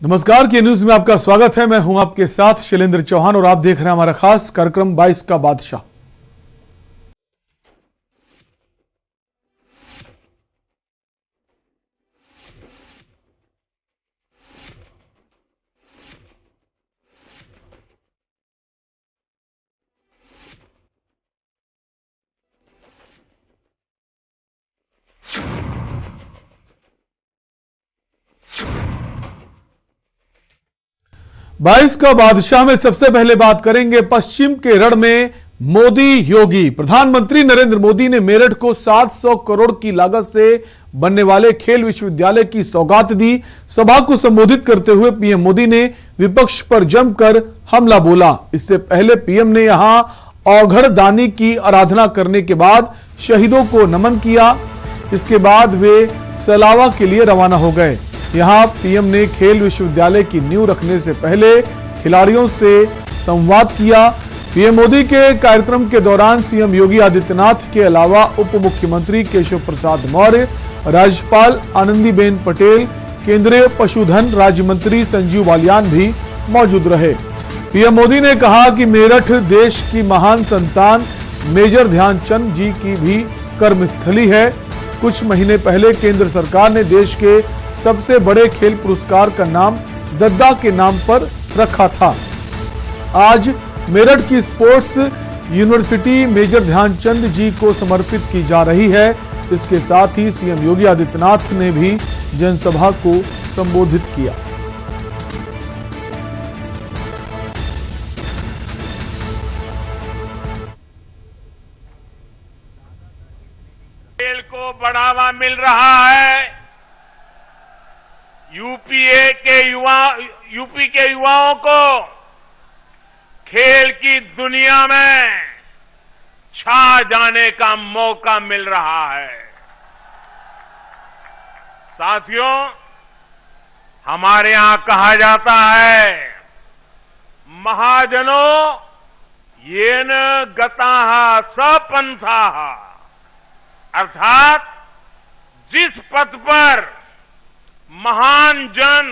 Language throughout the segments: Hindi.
नमस्कार, के न्यूज में आपका स्वागत है। मैं हूं आपके साथ शैलेंद्र चौहान और आप देख रहे हैं हमारा खास कार्यक्रम 22 का बादशाह। बाईस का बादशाह में सबसे पहले बात करेंगे पश्चिम के रण में मोदी योगी। प्रधानमंत्री नरेंद्र मोदी ने मेरठ को 700 करोड़ की लागत से बनने वाले खेल विश्वविद्यालय की सौगात दी। सभा को संबोधित करते हुए पीएम मोदी ने विपक्ष पर जमकर हमला बोला। इससे पहले पीएम ने यहां औघड़ दानी की आराधना करने के बाद शहीदों को नमन किया। इसके बाद वे सलावा के लिए रवाना हो गए। यहां पीएम ने खेल विश्वविद्यालय की नींव रखने से पहले खिलाड़ियों से संवाद किया। पीएम मोदी के कार्यक्रम के दौरान सीएम योगी आदित्यनाथ के अलावा उप मुख्यमंत्री केशव प्रसाद मौर्य, राज्यपाल आनंदीबेन पटेल, केंद्रीय पशुधन राज्य मंत्री संजीव बालियान भी मौजूद रहे। पीएम मोदी ने कहा कि मेरठ देश की महान संतान मेजर ध्यानचंद जी की भी कर्मस्थली है। कुछ महीने पहले केंद्र सरकार ने देश के सबसे बड़े खेल पुरस्कार का नाम दद्दा के नाम पर रखा था। आज मेरठ की स्पोर्ट्स यूनिवर्सिटी मेजर ध्यानचंद जी को समर्पित की जा रही है। इसके साथ ही सीएम योगी आदित्यनाथ ने भी जनसभा को संबोधित किया। खेल को बढ़ावा मिल रहा है। यूपी के युवाओं को खेल की दुनिया में छा जाने का मौका मिल रहा है। साथियों, हमारे यहां कहा जाता है, महाजनों येन गताः स पंथाः, अर्थात जिस पथ पर महान जन,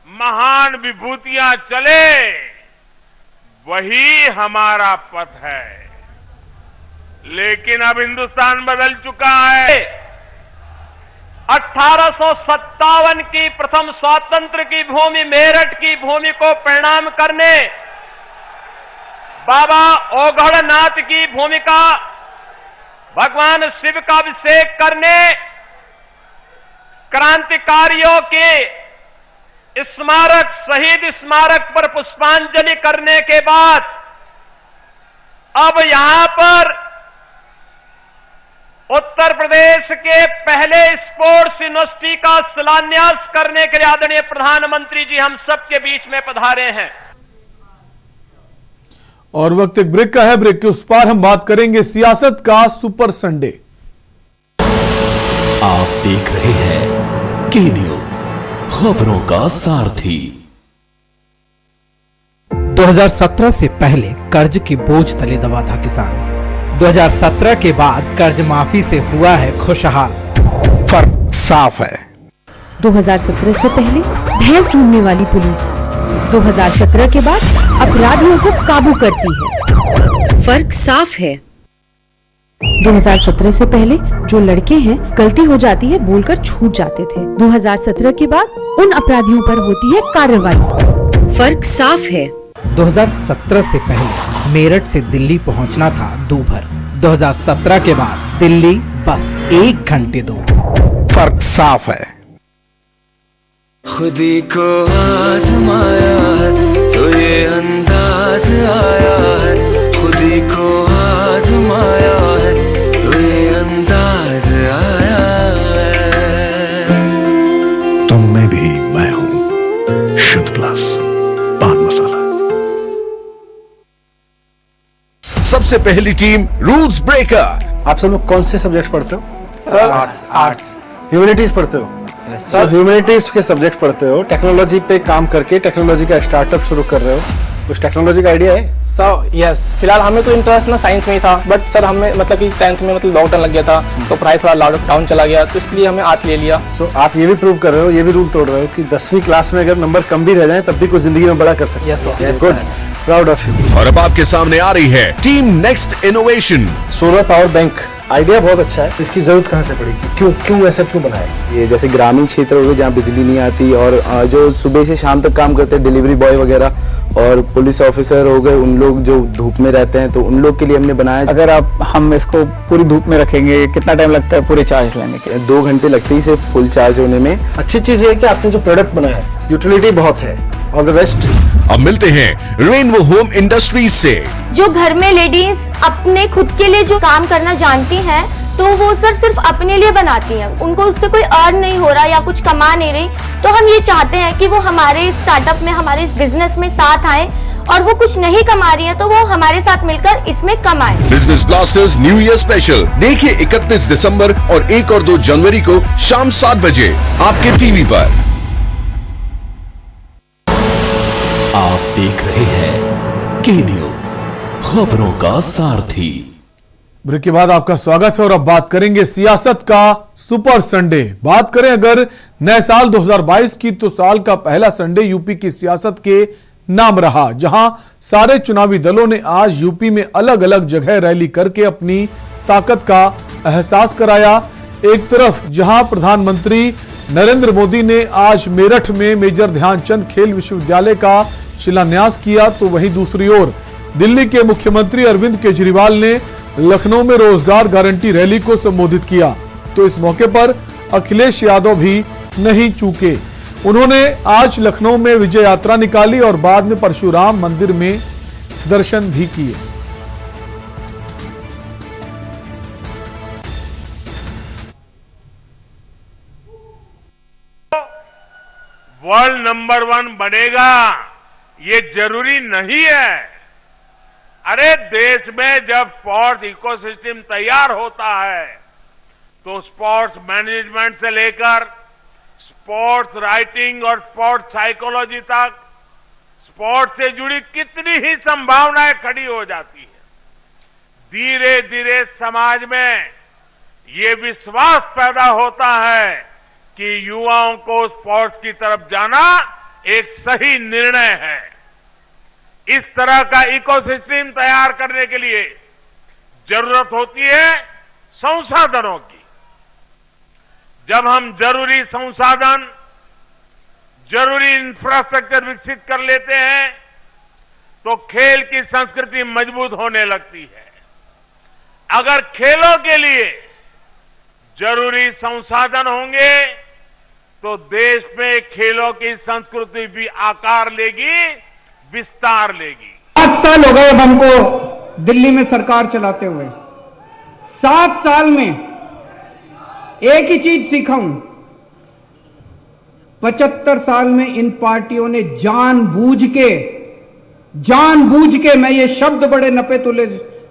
महान विभूतियां चले, वही हमारा पथ है। लेकिन अब हिंदुस्तान बदल चुका है। 1857 की प्रथम स्वातंत्र की भूमि मेरठ की भूमि को प्रणाम करने, बाबा औघड़नाथ की भूमिका भगवान शिव का अभिषेक करने, क्रांतिकारियों के स्मारक, शहीद स्मारक पर पुष्पांजलि करने के बाद अब यहां पर उत्तर प्रदेश के पहले स्पोर्ट्स यूनिवर्सिटी का शिलान्यास करने के लिए आदरणीय प्रधानमंत्री जी हम सबके बीच में पधारे हैं। और वक्त एक ब्रेक का है। ब्रेक के उस पार हम बात करेंगे सियासत का सुपर संडे। आप देख रहे हैं के न्यूज, खबरों का सारथी। 2017 से पहले कर्ज के बोझ तले दबा था किसान। 2017 के बाद कर्ज माफी से हुआ है खुशहाल। फर्क साफ है। 2017 से पहले भैंस ढूंढने वाली पुलिस 2017 के बाद अपराधियों को काबू करती है। फर्क साफ है। 2017 से पहले जो लड़के हैं गलती हो जाती है बोलकर छूट जाते थे। 2017 के बाद उन अपराधियों पर होती है कार्रवाई। फर्क साफ है। 2017 से पहले मेरठ से दिल्ली पहुंचना था दूभर। 2017 के बाद दिल्ली बस 1 घंटे दूर। फर्क साफ है। खुदी को आजमाया है तो ये अंदाज आया है। खुदी को आजमाया है तो ये अंदाज आया है। तुम में भी मैं हूं, शुद्ध प्लस पान मसाला। सबसे पहली टीम रूल्स ब्रेकर। आप सब लोग कौन से सब्जेक्ट पढ़ते हो? Sir arts. ह्यूमैनिटीज पढ़ते हो? सर ह्यूमैनिटीज के सब्जेक्ट पढ़ते हो, टेक्नोलॉजी पे काम करके टेक्नोलॉजी का स्टार्टअप शुरू कर रहे हो, कुछ टेक्नोलॉजी का आइडिया है? सर यस, फिलहाल हमें तो इंटरेस्ट ना साइंस में ही था, बट सर हमें मतलब कि 10th में मतलब लॉकडाउन लग गया था, तो पढ़ाई थोड़ा डाउन चला गया, तो इसलिए हमें आर्ट्स ले लिया। सो आप ये भी प्रूव कर रहे हो, ये भी रूल तोड़ रहे हो कि 10वीं क्लास में अगर नंबर कम भी रह जाए तब भी कुछ जिंदगी में बड़ा कर सकते हैं। Yes sir, good, proud of you. और अब आपके सामने आ रही है team next innovation. Solar power bank idea बहुत अच्छा है, इसकी जरूरत कहाँ से पड़ी? क्यों ऐसा क्यों बनाया? ये जैसे ग्रामीण क्षेत्र हो गए जहाँ बिजली नहीं आती, और जो सुबह से शाम तक काम करते हैं डिलीवरी बॉय वगैरह, और पुलिस ऑफिसर हो गए, उन लोग जो धूप में रहते हैं, तो उन लोग के लिए हमने बनाया। अगर हम इसको पूरी धूप में रखेंगे कितना टाइम लगता है पूरे चार्ज लेने के? 2 घंटे लगते ही सिर्फ फुल चार्ज होने में। अच्छी चीज ये है कि आपने जो प्रोडक्ट बनाया है यूटिलिटी बहुत है। All the best. अब मिलते हैं रेनबो होम इंडस्ट्रीज से। जो घर में लेडीज अपने खुद के लिए जो काम करना जानती हैं, तो वो सर सिर्फ अपने लिए बनाती हैं, उनको उससे कोई अर्न नहीं हो रहा या कुछ कमा नहीं रही, तो हम ये चाहते हैं कि वो हमारे स्टार्टअप में, हमारे इस बिजनेस में साथ आए, और वो कुछ नहीं कमा रही है तो वो हमारे साथ मिलकर इसमें कमाए। Business blasters new year special देखिए 31 दिसंबर और 1 और 2 जनवरी को शाम 7 बजे आपके टीवी पर। आप देख रहे हैं के न्यूज, खबरों का सारथी। ब्रेक के बाद आपका स्वागत है और अब बात करेंगे सियासत का सुपर संडे। बात करें अगर नए साल 2022 की, तो साल का पहला संडे यूपी की सियासत के नाम रहा, जहां सारे चुनावी दलों ने आज यूपी में अलग अलग जगह रैली करके अपनी ताकत का एहसास कराया। एक तरफ जहां प्रधानमंत्री नरेंद्र मोदी ने आज मेरठ में मेजर ध्यानचंद खेल विश्वविद्यालय का शिलान्यास किया, तो वहीं दूसरी ओर दिल्ली के मुख्यमंत्री अरविंद केजरीवाल ने लखनऊ में रोजगार गारंटी रैली को संबोधित किया। तो इस मौके पर अखिलेश यादव भी नहीं चूके। उन्होंने आज लखनऊ में विजय यात्रा निकाली और बाद में परशुराम मंदिर में दर्शन भी किए। वर्ल्ड नंबर 1 बनेगा ये जरूरी नहीं है। अरे देश में जब स्पोर्ट्स इकोसिस्टम तैयार होता है, तो स्पोर्ट्स मैनेजमेंट से लेकर स्पोर्ट्स राइटिंग और स्पोर्ट्स साइकोलॉजी तक स्पोर्ट्स से जुड़ी कितनी ही संभावनाएं खड़ी हो जाती है। धीरे धीरे समाज में ये विश्वास पैदा होता है कि युवाओं को स्पोर्ट्स की तरफ जाना एक सही निर्णय है। इस तरह का इकोसिस्टम तैयार करने के लिए जरूरत होती है संसाधनों की। जब हम जरूरी संसाधन, जरूरी इंफ्रास्ट्रक्चर विकसित कर लेते हैं, तो खेल की संस्कृति मजबूत होने लगती है। अगर खेलों के लिए जरूरी संसाधन होंगे, तो देश में खेलों की संस्कृति भी आकार लेगी, विस्तार लेगी। 7 साल हो गए अब हमको दिल्ली में सरकार चलाते हुए। 7 साल में एक ही चीज सीखा हूं, 75 साल में इन पार्टियों ने जानबूझ के, मैं ये शब्द बड़े नपे तुले,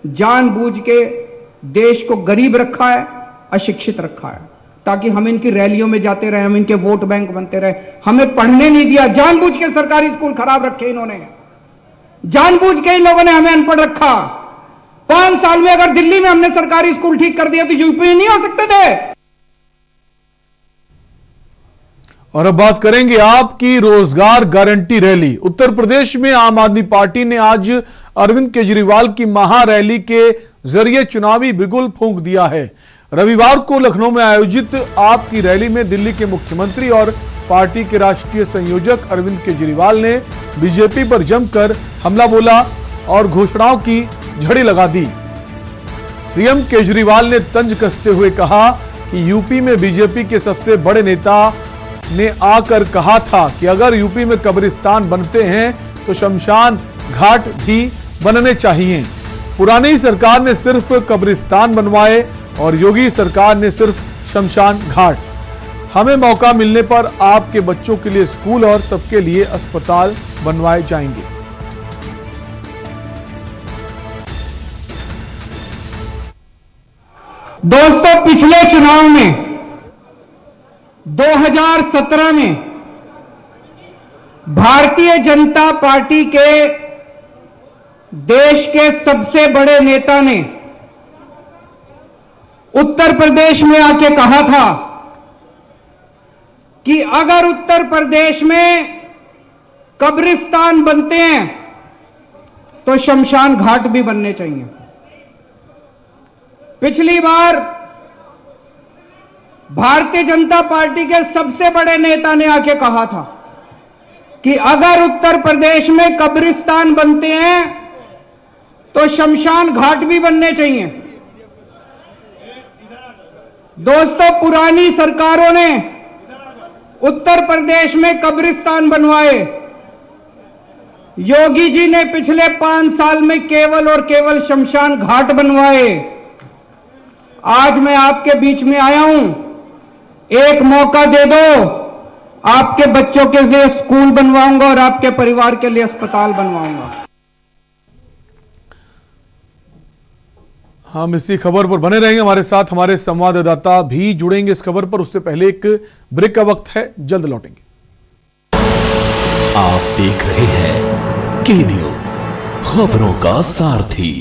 जानबूझ के देश को गरीब रखा है, अशिक्षित रखा है, ताकि हम इनकी रैलियों में जाते रहे, हम इनके वोट बैंक बनते रहे। हमें पढ़ने नहीं दिया, जानबूझ के सरकारी स्कूल खराब रखे इन्होंने, जानबूझ के इन लोगों ने हमें अनपढ़ रखा। 5 साल में अगर दिल्ली में हमने सरकारी स्कूल ठीक कर दिया तो यूपी में नहीं हो सकते थे। और अब बात करेंगे आपकी रोजगार गारंटी रैली। उत्तर प्रदेश में आम आदमी पार्टी ने आज अरविंद केजरीवाल की महारैली के जरिए चुनावी बिगुल फूंक दिया है। रविवार को लखनऊ में आयोजित आपकी रैली में दिल्ली के मुख्यमंत्री और पार्टी के राष्ट्रीय संयोजक अरविंद केजरीवाल ने बीजेपी पर जमकर हमला बोला और घोषणाओं की झड़ी लगा दी। सीएम केजरीवाल ने तंज कसते हुए कहा कि यूपी में बीजेपी के सबसे बड़े नेता ने आकर कहा था कि अगर यूपी में कब्रिस्तान बनते हैं तो शमशान घाट भी बनने चाहिए। पुरानी सरकार ने सिर्फ कब्रिस्तान बनवाए और योगी सरकार ने सिर्फ शमशान घाट। हमें मौका मिलने पर आपके बच्चों के लिए स्कूल और सबके लिए अस्पताल बनवाए जाएंगे। दोस्तों, पिछले चुनाव में 2017 में भारतीय जनता पार्टी के देश के सबसे बड़े नेता ने उत्तर प्रदेश में आके कहा था कि अगर उत्तर प्रदेश में कब्रिस्तान बनते हैं तो शमशान घाट भी बनने चाहिए। पिछली बार भारतीय जनता पार्टी के सबसे बड़े नेता ने आके कहा था कि अगर उत्तर प्रदेश में कब्रिस्तान बनते हैं तो शमशान घाट भी बनने चाहिए। दोस्तों, पुरानी सरकारों ने उत्तर प्रदेश में कब्रिस्तान बनवाए। योगी जी ने पिछले 5 साल में केवल और केवल शमशान घाट बनवाए। आज मैं आपके बीच में आया हूं, एक मौका दे दो, आपके बच्चों के लिए स्कूल बनवाऊंगा और आपके परिवार के लिए अस्पताल बनवाऊंगा। हम इसी खबर पर बने रहेंगे, हमारे साथ हमारे संवाददाता भी जुड़ेंगे इस खबर पर। उससे पहले एक ब्रेक का वक्त है, जल्द लौटेंगे। आप देख रहे हैं के न्यूज, खबरों का सारथी।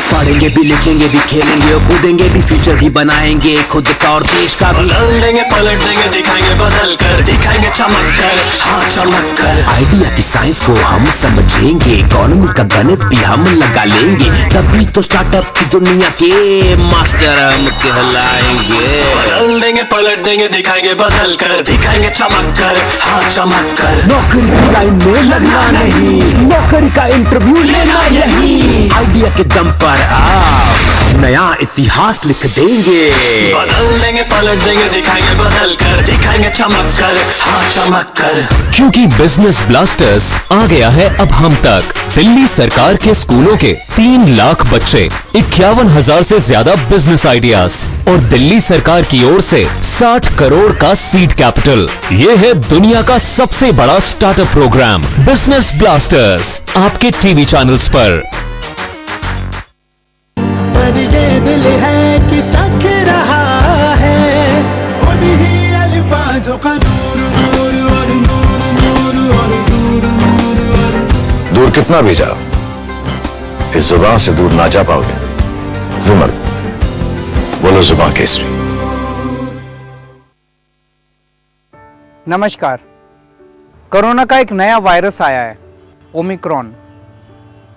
पढ़ेंगे भी, लिखेंगे भी, खेलेंगे और कूदेंगे भी, फ्यूचर भी बनाएंगे खुद का और देश का भी। बदल देंगे, पलट देंगे, दिखाएंगे बदल कर, दिखाएंगे चमक कर, हाँ चमक कर। आइडिया की साइंस को हम समझेंगे, इकोनॉमी का गणित भी हम लगा लेंगे, तभी तो स्टार्टअप की दुनिया के मास्टर हम कहलाएंगे। बदल देंगे, पलट देंगे, दिखाएंगे बदल कर, दिखाएंगे चमक कर, हाँ चमक कर। नौकरी की लाइन में लगना नहीं, नौकरी का इंटरव्यू लेना यही। आइडिया के दम पर आप नया इतिहास लिख देंगे। बदल देंगे, पलट देंगे, दिखाएंगे बदल कर, दिखाएंगे चमक कर, हाँ चमक कर। क्योंकि बिजनेस ब्लास्टर्स आ गया है अब हम तक। दिल्ली सरकार के स्कूलों के 3 लाख बच्चे, 51,000 से ज्यादा बिजनेस आइडियाज और दिल्ली सरकार की ओर से 60 करोड़ का सीड कैपिटल। ये है दुनिया का सबसे बड़ा स्टार्टअप प्रोग्राम बिजनेस ब्लास्टर्स, आपके टीवी चैनल्स पर। पर ये दिल है कि चख रहा है उन्हीं अल्फाजों का नूर नूर और नूर नूर और नूर नूर और। दूर कितना भी जाओ, इस जुबान से दूर ना जा पाओगे। विमल, बोलो जुबान केसरी। नमस्कार। कोरोना का एक नया वायरस आया है, ओमिक्रॉन।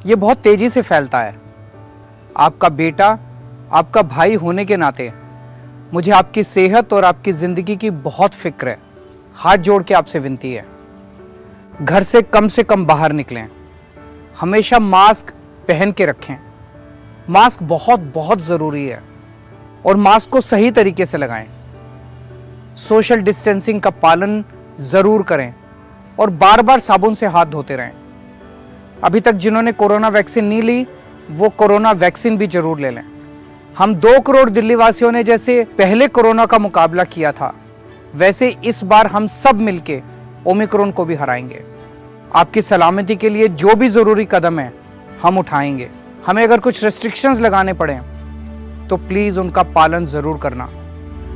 ये बहुत तेजी से फैलता है। आपका बेटा, आपका भाई होने के नाते मुझे आपकी सेहत और आपकी जिंदगी की बहुत फिक्र है। हाथ जोड़ के आपसे विनती है, घर से कम बाहर निकलें, हमेशा मास्क पहन के रखें। मास्क बहुत बहुत ज़रूरी है और मास्क को सही तरीके से लगाएं। सोशल डिस्टेंसिंग का पालन ज़रूर करें और बार बार साबुन से हाथ धोते रहें। अभी तक जिन्होंने कोरोना वैक्सीन नहीं ली वो कोरोना वैक्सीन भी जरूर ले लें। हम 2 करोड़ दिल्ली वासियों ने जैसे पहले कोरोना का मुकाबला किया था, वैसे इस बार हम सब मिलके ओमिक्रॉन को भी हराएंगे। आपकी सलामती के लिए जो भी ज़रूरी कदम है हम उठाएंगे। हमें अगर कुछ रेस्ट्रिक्शंस लगाने पड़े तो प्लीज़ उनका पालन ज़रूर करना।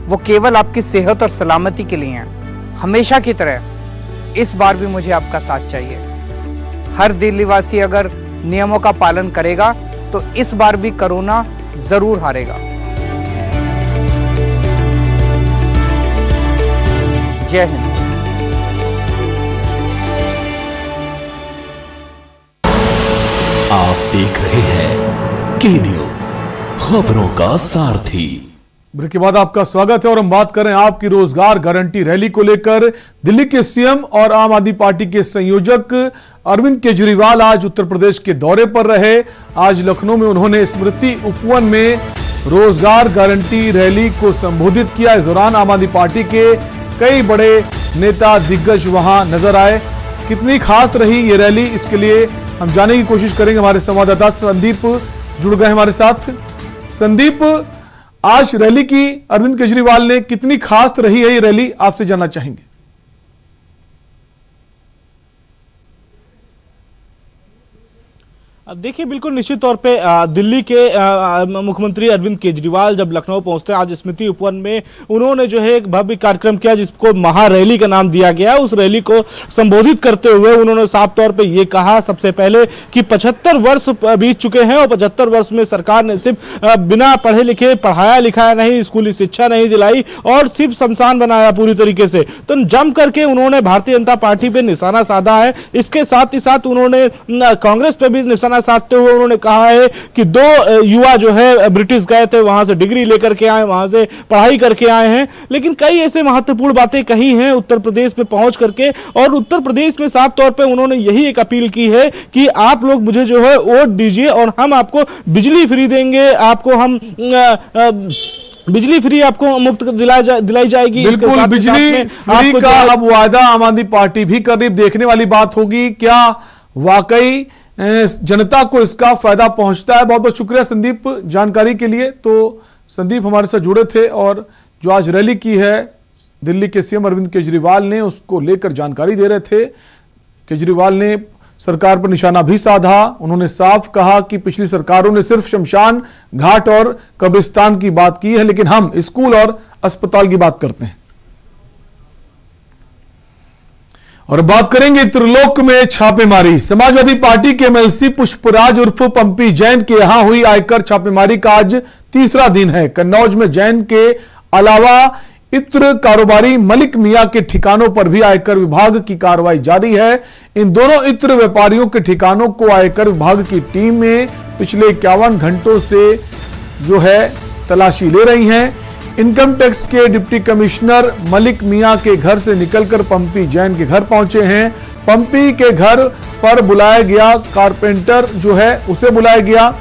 वो केवल आपकी सेहत और सलामती के लिए हैं। हमेशा की तरह इस बार भी मुझे आपका साथ चाहिए। हर दिल्ली वासी अगर नियमों का पालन करेगा तो इस बार भी कोरोना जरूर हारेगा। जय हिंद। आप देख रहे हैं के न्यूज, खबरों का सारथी। ब्रेक के बाद आपका स्वागत है और हम बात करें आपकी रोजगार गारंटी रैली को लेकर। दिल्ली के सीएम और आम आदमी पार्टी के संयोजक अरविंद केजरीवाल आज उत्तर प्रदेश के दौरे पर रहे। आज लखनऊ में उन्होंने स्मृति उपवन में रोजगार गारंटी रैली को संबोधित किया। इस दौरान आम आदमी पार्टी के कई बड़े नेता दिग्गज वहां नजर आए। कितनी खास रही ये रैली, इसके लिए हम जानने की कोशिश करेंगे। हमारे संवाददाता संदीप जुड़ गए हमारे साथ। संदीप, आज रैली की अरविंद केजरीवाल ने, कितनी खास रही है ये रैली, आपसे जानना चाहेंगे। देखिए, बिल्कुल निश्चित तौर पे दिल्ली के मुख्यमंत्री अरविंद केजरीवाल जब लखनऊ पहुंचते हैं आज स्मृति उपवन में, उन्होंने जो है एक भव्य कार्यक्रम किया जिसको महारैली का नाम दिया गया। उस रैली को संबोधित करते हुए उन्होंने साफ तौर पे ये कहा सबसे पहले कि 75 वर्ष बीत चुके हैं और 75 वर्ष में सरकार ने सिर्फ बिना पढ़े लिखे पढ़ाया लिखाया नहीं, स्कूली शिक्षा नहीं दिलाई और सिर्फ शमशान बनाया पूरी तरीके से। तो जम करके उन्होंने भारतीय जनता पार्टी पे निशाना साधा है। इसके साथ ही साथ उन्होंने कांग्रेस पे भी निशाना साधते हुए उन्होंने कहा है कि 2 युवा जो है ब्रिटिश गए थे, वहां से डिग्री लेकर के आए, वहां से पढ़ाई करके आए हैं, लेकिन कई ऐसे महत्वपूर्ण बातें कही हैं उत्तर प्रदेश में पहुंच करके। और उत्तर प्रदेश में साफ तौर पे उन्होंने यही एक अपील की है कि आप लोग मुझे जो है वोट दीजिए और हम आपको बिजली फ्री देंगे, आपको हम बिजली फ्री आपको मुफ्त दिलाई जाएगी। बिल्कुल, बिजली फ्री का अब वादा आम आदमी पार्टी भी कर रही। देखने वाली बात होगी क्या वाकई जनता को इसका फायदा पहुंचता है। बहुत बहुत शुक्रिया संदीप जानकारी के लिए। तो संदीप हमारे साथ जुड़े थे और जो आज रैली की है दिल्ली के सीएम अरविंद केजरीवाल ने, उसको लेकर जानकारी दे रहे थे। केजरीवाल ने सरकार पर निशाना भी साधा। उन्होंने साफ कहा कि पिछली सरकारों ने सिर्फ शमशान घाट और कब्रिस्तान की बात की है, लेकिन हम स्कूल और अस्पताल की बात करते हैं। और बात करेंगे त्रिलोक में छापेमारी। समाजवादी पार्टी के एमएलसी पुष्पराज उर्फ पंपी जैन के यहां हुई आयकर छापेमारी का आज तीसरा दिन है। कन्नौज में जैन के अलावा इत्र कारोबारी मलिक मियां के ठिकानों पर भी आयकर विभाग की कार्रवाई जारी है। इन दोनों इत्र व्यापारियों के ठिकानों को आयकर विभाग की टीम में पिछले 51 घंटों से जो है तलाशी ले रही है। इनकम टैक्स के डिप्टी कमिश्नर मलिक मियां के घर से निकलकर पंपी जैन के घर पहुंचे हैं। पंपी के घर पर बुलाया गया कारपेंटर जो है उसे बुलाया गया।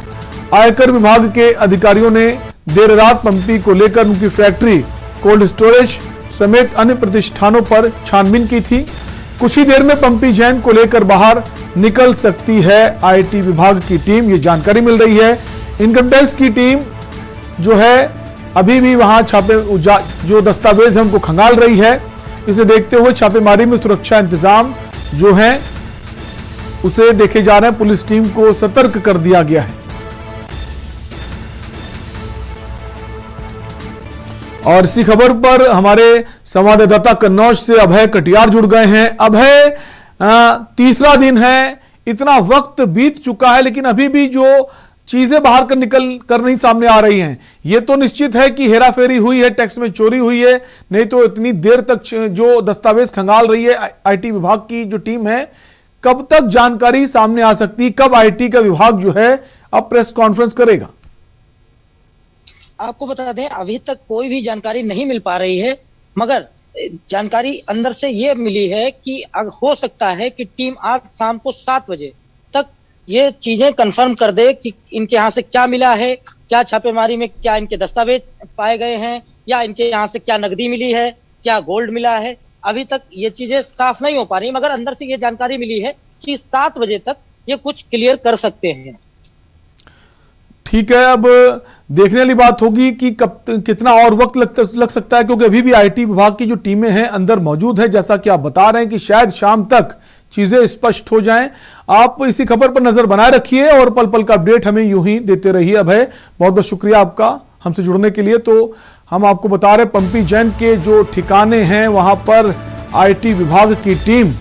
आयकर विभाग के अधिकारियों ने देर रात पंपी को लेकर उनकी फैक्ट्री, कोल्ड स्टोरेज समेत अन्य प्रतिष्ठानों पर छानबीन की थी। कुछ ही देर में पंपी जैन को लेकर बाहर निकल सकती है आईटी विभाग की टीम, ये जानकारी मिल रही है। इनकम टैक्स की टीम जो है अभी भी वहां जो दस्तावेज है उनको खंगाल रही है। इसे देखते हुए छापेमारी में सुरक्षा इंतजाम जो है उसे देखे जा रहे हैं। पुलिस टीम को सतर्क कर दिया गया है। और इसी खबर पर हमारे संवाददाता कन्नौज से अभय कटियार जुड़ गए हैं। अभय, तीसरा दिन है, इतना वक्त बीत चुका है लेकिन अभी भी जो चीजें बाहर कर निकल कर नहीं सामने आ रही हैं। ये तो निश्चित है कि हेराफेरी हुई है, टैक्स में चोरी हुई है, नहीं तो इतनी देर तक जो दस्तावेज खंगाल रही है आईटी विभाग की जो टीम है, कब तक जानकारी सामने आ सकती है? कब आईटी का विभाग जो है अब प्रेस कॉन्फ्रेंस करेगा? आपको बता दें अभी तक कोई भी जानकारी नहीं मिल पा रही है, मगर जानकारी अंदर से ये मिली है कि हो सकता है कि टीम आज शाम को 7 बजे तक ये चीजें कंफर्म कर दे कि इनके यहाँ से क्या मिला है, क्या छापेमारी में क्या इनके दस्तावेज पाए गए हैं, या इनके यहाँ से क्या नकदी मिली है, क्या गोल्ड मिला है। अभी तक ये चीजें साफ नहीं हो पा रही, मगर अंदर से ये जानकारी मिली है कि 7 बजे तक ये कुछ क्लियर कर सकते हैं। ठीक है, अब देखने वाली बात होगी कि कब कितना और वक्त लग सकता है, क्योंकि अभी भी आईटी विभाग की जो टीमें हैं अंदर मौजूद है। जैसा कि आप बता रहे हैं कि शायद शाम तक चीजें स्पष्ट हो जाएं। आप इसी खबर पर नजर बनाए रखिए और पल पल का अपडेट हमें यूं ही देते रहिए। अभय, बहुत बहुत शुक्रिया आपका हमसे जुड़ने के लिए। तो हम आपको बता रहे पंपी जैन के जो ठिकाने हैं वहां पर आईटी विभाग की टीम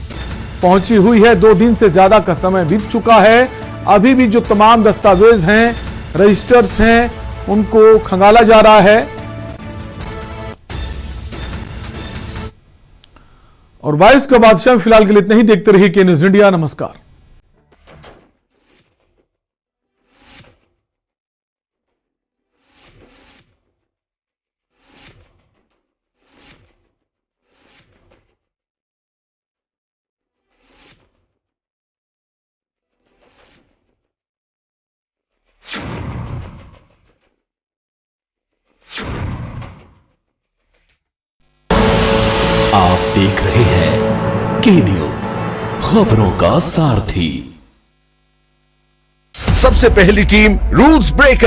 पहुंची हुई है। 2 दिन से ज्यादा का समय बीत चुका है। अभी भी जो तमाम दस्तावेज हैं, रजिस्टर्स हैं, उनको खंगाला जा रहा है। और 22 का बादशाह फिलहाल के लिए इतना ही। देखते रहिए के न्यूज इंडिया। नमस्कार। आप देख रहे हैं के न्यूज, खबरों का सारथी। सबसे पहली टीम रूल्स ब्रेकर